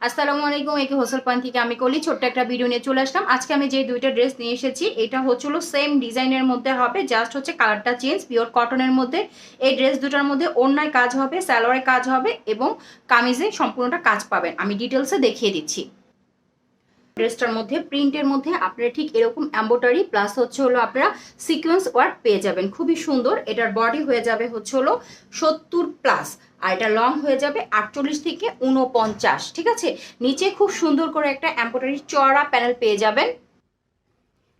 আসসালামু আলাইকুম। একে হোসেল পয়েন্ট থেকে আমি কলি ছোট্ট একটা ভিডিও নিয়ে চলে আসলাম। আজকে আমি যে দুইটা ড্রেস নিয়ে এসেছি এটা হচ্ছিল সেম ডিজাইনের মধ্যে হবে, জাস্ট হচ্ছে কালারটা চেঞ্জ। পিওর কটনের মধ্যে এই ড্রেস দুটার মধ্যে ওড়নায় কাজ হবে, সালোয়ারে কাজ হবে এবং কামিজে সম্পূর্ণটা কাজ পাবেন। আমি ডিটেলসে দেখিয়ে দিচ্ছি। ড্রেসটার মধ্যে প্রিন্টের মধ্যে আপনারা ঠিক এরকম এম্বোটারি প্লাস হচ্ছে হলো আপনারা সিকোয়েন্স ওয়ার্ক পেয়ে যাবেন, খুবই সুন্দর। এটার বডি হয়ে যাবে হচ্ছে হলো 70+, আর এটা লং হয়ে যাবে 48 থেকে 49, ঠিক আছে। নিচে খুব সুন্দর করে একটা এম্বোটারি চড়া প্যানেল পেয়ে যাবেন।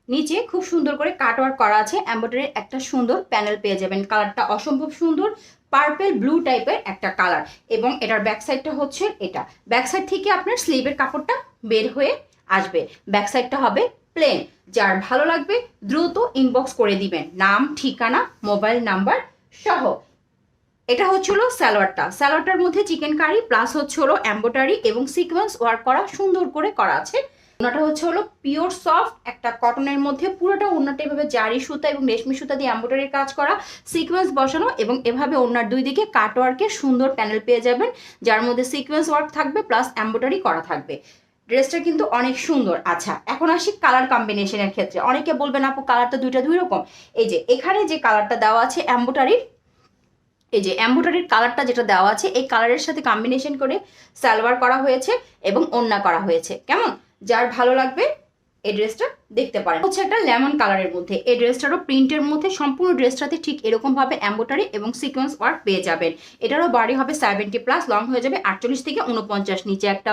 নিচে খুব সুন্দর করে কাটওয়ার্ক করা আছে, এম্বোটারির একটা সুন্দর প্যানেল পেয়ে যাবেন। কালারটা অসম্ভব সুন্দর, পার্পেল ব্লু টাইপের একটা কালার। এবং এটার ব্যাক সাইডটা হচ্ছে এটা। ব্যাক সাইড থেকে আপনার স্লিভের কাপড়টা বের হয়ে আসবে। ব্যাক সাইডটা হবে প্লেন। যার ভালো লাগবে দ্রুত ইনবক্স করে দিবেন, নাম, ঠিকানা, মোবাইল নাম্বার সহ। এটা হচ্ছে হলো সালোয়ারটার মধ্যে চিকেন কারি প্লাস হচ্ছে হলো এম্বোটারি এবং সিকোয়েন্স ওয়ার্ক করা, সুন্দর করে করা আছে। ওনাটা হচ্ছে হলো পিওর সফট একটা কটনের মধ্যে, পুরোটা ওনাটা এভাবে জারি সুতা এবং রেশমি সুতা দিয়ে এম্বোটারির কাজ করা, সিকোয়েন্স বসানো এবং এভাবে ওনার দুই দিকে কাটওয়ার্কের সুন্দর প্যানেল পেয়ে যাবেন, যার মধ্যে সিকোয়েন্স ওয়ার্ক থাকবে প্লাস এম্বোটারি করা থাকবে। ড্রেসটা কিন্তু অনেক সুন্দর। আচ্ছা, এখন আসি কালার কম্বিনেশনের ক্ষেত্রে। অনেকে বলবেন আপু কালারটা দুইটা দুই রকম। এই যে এখানে যে কালারটা দেওয়া আছে এম্বোটারির, এই যে এম্বোটারির কালারটা যেটা দেওয়া আছে এই কালারের সাথে কম্বিনেশন করে সালোয়ার করা হয়েছে এবং ওড়না করা হয়েছে। কেমন? যার ভালো লাগবে এই ড্রেসটা দেখতে পারেন। হচ্ছে একটা লেমন কালারের মধ্যে এই ড্রেসটারও প্রিন্টের মধ্যে সম্পূর্ণ ড্রেসটাতে ঠিক এরকম ভাবে এম্বোটারি এবং সিকোয়েন্স ওয়ার্ক পেয়ে যাবেন। এটারও বডি হবে 70+, লং হয়ে যাবে 48 থেকে 49। নিচে একটা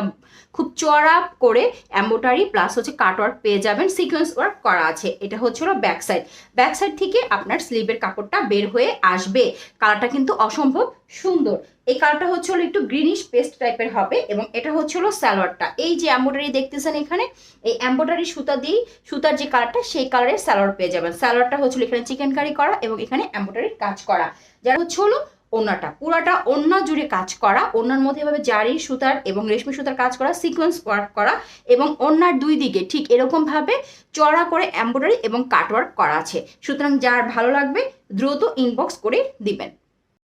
খুব চড়া করে এম্বোটারি প্লাস হচ্ছে কাটওয়ার্ক পেয়ে যাবেন, সিকোয়েন্স ওয়ার্ক করা আছে। এটা হচ্ছে হলো ব্যাক সাইড। ব্যাক সাইড থেকে আপনার স্লিভের কাপড়টা বের হয়ে আসবে। কালারটা কিন্তু অসম্ভব সুন্দর। এই কালারটা হচ্ছে হলো একটু গ্রিনিশ পেস্ট টাইপের হবে এবং এটা হচ্ছে হলো সালোয়ারটা। এই যে এম্বোটারি দেখতেছেন এখানে, এই এম্বোটারি সুতা দিয়ে সুতার যে কালারটা সেই কালারের সালোয়ার পেয়ে যাবেন। সালোয়ারটা হচ্ছে এখানে চিকেন কারি করা এবং এখানে এম্বোটারির কাজ করা। যার হচ্ছে হলো ওড়নাটা, পুরাটা ওড়না জুড়ে কাজ করা। ওড়নার মধ্যে এভাবে জারি সুতার এবং রেশমি সুতার কাজ করা, সিকোয়েন্স ওয়ার্ক করা এবং ওড়নার দুই দিকে ঠিক এরকম ভাবে চড়া করে এম্বোটারি এবং কাটওয়ার্ক করা আছে। সুতরাং যার ভালো লাগবে দ্রুত ইনবক্স করে দিবেন।